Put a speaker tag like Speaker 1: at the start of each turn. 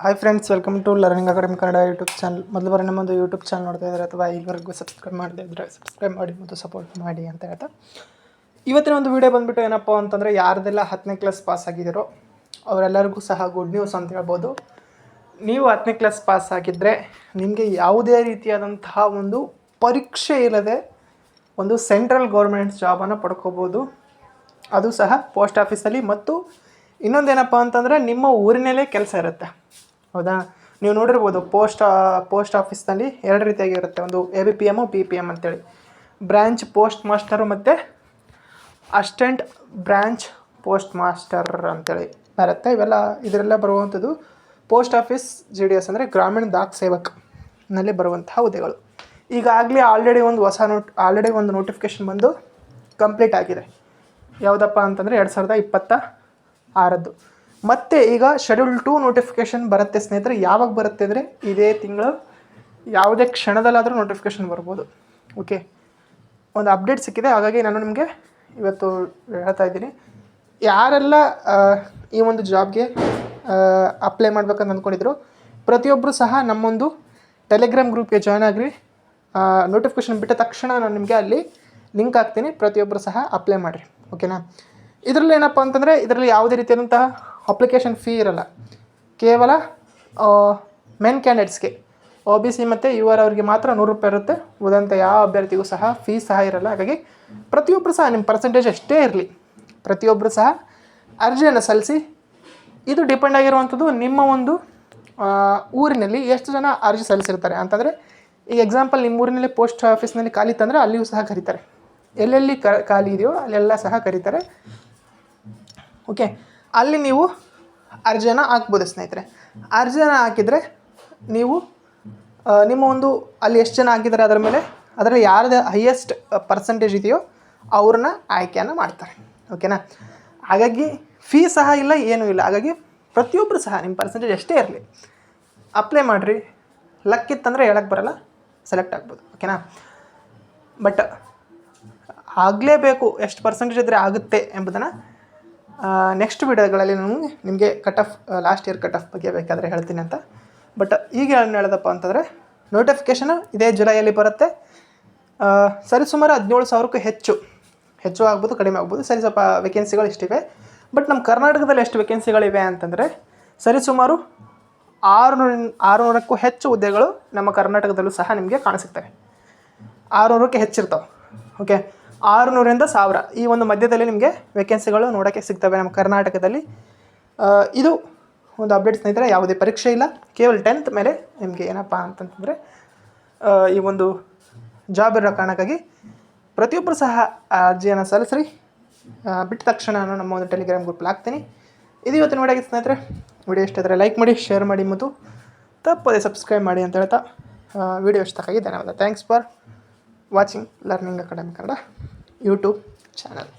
Speaker 1: Hi friends, welcome to learning academy Kannada YouTube channel. ಮೊದಲು ಬಾರಿ ನಮ್ಮೊಂದು YouTube channel ನೋಡ್ತಾ ಇದ್ದಾರೆ ಅಥವಾ ಇಲ್ಲಿವರೆಗೂ ಸಬ್ಸ್ಕ್ರೈಬ್ ಮಾಡದೇ ಇದ್ದರೆ ಸಬ್ಸ್ಕ್ರೈಬ್ ಮಾಡಿ ಮತ್ತು ಸಪೋರ್ಟ್ ಮಾಡಿ ಅಂತ ಹೇಳ್ತಾ ಇವತ್ತಿನ ಒಂದು ವಿಡಿಯೋ ಬಂದುಬಿಟ್ಟು ಏನಪ್ಪ ಅಂತಂದರೆ, ಯಾರ್ದೆಲ್ಲ 10ನೇ ಕ್ಲಾಸ್ ಪಾಸ್ ಆಗಿದ್ದಾರೋ ಅವರೆಲ್ಲರಿಗೂ ಸಹ ಗುಡ್ ನ್ಯೂಸ್ ಅಂತ ಹೇಳ್ಬೋದು. ನೀವು 10ನೇ ಕ್ಲಾಸ್ ಪಾಸ್ ಆಗಿದ್ದರೆ ನಿಮಗೆ ಯಾವುದೇ ರೀತಿಯಾದಂತಹ ಒಂದು ಪರೀಕ್ಷೆ ಇಲ್ಲದೆ ಒಂದು ಸೆಂಟ್ರಲ್ ಗೌರ್ಮೆಂಟ್ ಜಾಬನ್ನು ಪಡ್ಕೋಬೋದು, ಅದು ಸಹ ಪೋಸ್ಟ್ ಆಫೀಸಲ್ಲಿ. ಮತ್ತು ಇನ್ನೊಂದೇನಪ್ಪ ಅಂತಂದರೆ, ನಿಮ್ಮ ಊರಿನಲ್ಲೇ ಕೆಲಸ ಇರುತ್ತೆ. ಹೌದಾ, ನೀವು ನೋಡಿರ್ಬೋದು ಪೋಸ್ಟ್ ಆಫೀಸ್ನಲ್ಲಿ ಎರಡು ರೀತಿಯಾಗಿರುತ್ತೆ. ಒಂದು ABPM, PPM ಅಂತೇಳಿ, ಬ್ರ್ಯಾಂಚ್ ಪೋಸ್ಟ್ ಮಾಸ್ಟರು ಮತ್ತು ಅಸಿಸ್ಟೆಂಟ್ ಬ್ರ್ಯಾಂಚ್ ಪೋಸ್ಟ್ ಮಾಸ್ಟರ್ ಅಂತೇಳಿ ಬರುತ್ತೆ. ಇದರೆಲ್ಲ ಬರುವಂಥದ್ದು ಪೋಸ್ಟ್ ಆಫೀಸ್ GDS ಅಂದರೆ ಗ್ರಾಮೀಣ ಡಾಕ್ ಸೇವಕ್ನಲ್ಲಿ ಬರುವಂತಹ ಹುದ್ದೆಗಳು. ಈಗಾಗಲೇ ಆಲ್ರೆಡಿ ಒಂದು ನೋಟಿಫಿಕೇಷನ್ ಬಂದು ಕಂಪ್ಲೀಟ್ ಆಗಿದೆ. ಯಾವುದಪ್ಪ ಅಂತಂದರೆ 2026. ಮತ್ತು ಈಗ ಶೆಡ್ಯೂಲ್ 2 ನೋಟಿಫಿಕೇಷನ್ ಬರುತ್ತೆ ಸ್ನೇಹಿತರೆ. ಯಾವಾಗ ಬರುತ್ತೆ ಅಂದರೆ ಇದೇ ತಿಂಗಳು ಯಾವುದೇ ಕ್ಷಣದಲ್ಲಾದರೂ ನೋಟಿಫಿಕೇಷನ್ ಬರ್ಬೋದು. ಓಕೆ, ಒಂದು ಅಪ್ಡೇಟ್ ಸಿಕ್ಕಿದೆ, ಹಾಗಾಗಿ ನಾನು ನಿಮಗೆ ಇವತ್ತು ಹೇಳ್ತಾ ಇದ್ದೀನಿ. ಯಾರೆಲ್ಲ ಈ ಒಂದು ಜಾಬ್ಗೆ ಅಪ್ಲೈ ಮಾಡ್ಬೇಕಂತ ಅಂದ್ಕೊಂಡಿದ್ರು ಪ್ರತಿಯೊಬ್ಬರು ಸಹ ನಮ್ಮೊಂದು ಟೆಲಿಗ್ರಾಮ್ ಗ್ರೂಪ್ಗೆ ಜಾಯ್ನ್ ಆಗಿರಿ. ನೋಟಿಫಿಕೇಷನ್ ಬಿಟ್ಟ ತಕ್ಷಣ ನಾನು ನಿಮಗೆ ಅಲ್ಲಿ ಲಿಂಕ್ ಹಾಕ್ತೀನಿ, ಪ್ರತಿಯೊಬ್ಬರು ಸಹ ಅಪ್ಲೈ ಮಾಡಿರಿ. ಓಕೆನಾ. ಇದರಲ್ಲಿ ಏನಪ್ಪ ಅಂತಂದರೆ, ಇದರಲ್ಲಿ ಯಾವುದೇ ರೀತಿಯಾದಂತಹ ಅಪ್ಲಿಕೇಶನ್ ಫೀ ಇರಲ್ಲ. ಕೇವಲ ಮೆನ್ ಕ್ಯಾಂಡಿಡೇಟ್ಸ್ಗೆ OBC ಮತ್ತು UR ಅವರಿಗೆ ಮಾತ್ರ 100 ರೂಪಾಯಿ ಇರುತ್ತೆ. ಉಳಿದಂಥ ಯಾವ ಅಭ್ಯರ್ಥಿಗೂ ಸಹ ಫೀಸ್ ಸಹ ಇರಲ್ಲ. ಹಾಗಾಗಿ ಪ್ರತಿಯೊಬ್ಬರು ಸಹ ನಿಮ್ಮ ಪರ್ಸೆಂಟೇಜ್ ಎಷ್ಟೇ ಇರಲಿ, ಪ್ರತಿಯೊಬ್ಬರು ಸಹ ಅರ್ಜಿಯನ್ನು ಸಲ್ಲಿಸಿ. ಇದು ಡಿಪೆಂಡ್ ಆಗಿರುವಂಥದ್ದು ನಿಮ್ಮ ಒಂದು ಊರಿನಲ್ಲಿ ಎಷ್ಟು ಜನ ಅರ್ಜಿ ಸಲ್ಲಿಸಿರ್ತಾರೆ ಅಂತಂದರೆ, ಈಗ ಎಕ್ಸಾಂಪಲ್ ನಿಮ್ಮ ಊರಿನಲ್ಲಿ ಪೋಸ್ಟ್ ಆಫೀಸ್ನಲ್ಲಿ ಖಾಲಿ ಇತ್ತಂದರೆ ಅಲ್ಲಿಯೂ ಸಹ ಕರೀತಾರೆ. ಎಲ್ಲೆಲ್ಲಿ ಖಾಲಿ ಇದೆಯೋ ಅಲ್ಲೆಲ್ಲ ಸಹ ಕರೀತಾರೆ. ಓಕೆ, ಅಲ್ಲಿ ನೀವು ಅರ್ಜಿಯನ್ನು ಹಾಕ್ಬೋದು ಸ್ನೇಹಿತರೆ. ಅರ್ಜಿಯನ್ನು ಹಾಕಿದರೆ ನೀವು ನಿಮ್ಮ ಒಂದು ಅಲ್ಲಿ ಎಷ್ಟು ಜನ ಹಾಕಿದ್ದಾರೆ ಅದರ ಮೇಲೆ, ಅದರಲ್ಲಿ ಯಾರ್ದು ಹೈಯೆಸ್ಟ್ ಪರ್ಸೆಂಟೇಜ್ ಇದೆಯೋ ಅವ್ರನ್ನ ಆಯ್ಕೆಯನ್ನು ಮಾಡ್ತಾರೆ. ಓಕೆನಾ. ಹಾಗಾಗಿ ಫೀ ಸಹ ಇಲ್ಲ, ಏನೂ ಇಲ್ಲ. ಹಾಗಾಗಿ ಪ್ರತಿಯೊಬ್ಬರು ಸಹ ನಿಮ್ಮ ಪರ್ಸೆಂಟೇಜ್ ಎಷ್ಟೇ ಇರಲಿ ಅಪ್ಲೈ ಮಾಡಿರಿ. ಲಕ್ಕಿತ್ತಂದರೆ ಹೇಳಕ್ಕೆ ಬರಲ್ಲ, ಸೆಲೆಕ್ಟ್ ಆಗ್ಬೋದು. ಓಕೆನಾ. ಬಟ್ ಆಗಲೇಬೇಕು, ಎಷ್ಟು ಪರ್ಸೆಂಟೇಜ್ ಇದ್ದರೆ ಆಗುತ್ತೆ ಎಂಬುದನ್ನು ನೆಕ್ಸ್ಟ್ ವಿಡಿಯೋಗಳಲ್ಲಿ ನಾನು ನಿಮಗೆ ಲಾಸ್ಟ್ ಇಯರ್ ಕಟ್ ಆಫ್ ಬಗ್ಗೆ ಬೇಕಾದರೆ ಹೇಳ್ತೀನಿ ಅಂತ. ಬಟ್ ಈಗ ಏನು ಹೇಳೋದಪ್ಪ ಅಂತಂದರೆ, ನೋಟಿಫಿಕೇಷನ್ ಇದೇ ಜುಲೈಯಲ್ಲಿ ಬರುತ್ತೆ. ಸರಿಸುಮಾರು 17,000ಕ್ಕೂ ಹೆಚ್ಚು ಆಗ್ಬೋದು, ಕಡಿಮೆ ಆಗ್ಬೋದು. ಸ್ವಲ್ಪ ವೇಕೆನ್ಸಿಗಳು ಇಷ್ಟಿವೆ. ಬಟ್ ನಮ್ಮ ಕರ್ನಾಟಕದಲ್ಲಿ ಎಷ್ಟು ವೇಕೆನ್ಸಿಗಳಿವೆ ಅಂತಂದರೆ, ಸರಿಸುಮಾರು 600ಕ್ಕೂ ಹೆಚ್ಚು ಹುದ್ದೆಗಳು ನಮ್ಮ ಕರ್ನಾಟಕದಲ್ಲೂ ಸಹ ನಿಮಗೆ ಕಾಣಿಸುತ್ತವೆ. 600ಕ್ಕೆ ಹೆಚ್ಚಿರ್ತಾವೆ. ಓಕೆ, 600ರಿಂದ 1000 ಈ ಒಂದು ಮಧ್ಯದಲ್ಲಿ ನಿಮಗೆ ವೇಕೆನ್ಸಿಗಳು ನೋಡೋಕ್ಕೆ ಸಿಗ್ತವೆ ನಮ್ಮ ಕರ್ನಾಟಕದಲ್ಲಿ. ಇದು ಒಂದು ಅಪ್ಡೇಟ್ ಸ್ನೇಹಿತರೆ. ಯಾವುದೇ ಪರೀಕ್ಷೆ ಇಲ್ಲ, ಕೇವಲ 10th ಮೇಲೆ ನಿಮಗೆ ಏನಪ್ಪ ಅಂತಂತಂದರೆ ಈ ಒಂದು ಜಾಬ್ ಇರೋ ಕಾರಣಕ್ಕಾಗಿ ಪ್ರತಿಯೊಬ್ಬರು ಸಹ ಅರ್ಜಿಯನ್ನು ಸಲ್ಲಿಸ್ರಿ. ಬಿಟ್ಟ ತಕ್ಷಣ ನಾನು ನಮ್ಮ ಒಂದು ಟೆಲಿಗ್ರಾಮ್ ಗ್ರೂಪಲ್ಲಿ ಹಾಕ್ತೀನಿ. ಇದು ಇವತ್ತಿನ ವಿಡಿಯೋ ಆಗಿತ್ತು ಸ್ನೇಹಿತರೆ. ವಿಡಿಯೋ ಇಷ್ಟ ಆದರೆ ಲೈಕ್ ಮಾಡಿ, ಶೇರ್ ಮಾಡಿ ಮತ್ತು ತಪ್ಪದೆ ಸಬ್ಸ್ಕ್ರೈಬ್ ಮಾಡಿ ಅಂತ ಹೇಳ್ತಾ ವಿಡಿಯೋ ಇಷ್ಟಕ್ಕಾಗಿ ಧನ್ಯವಾದ. Thanks for watching learning academy Kannada YouTube channel.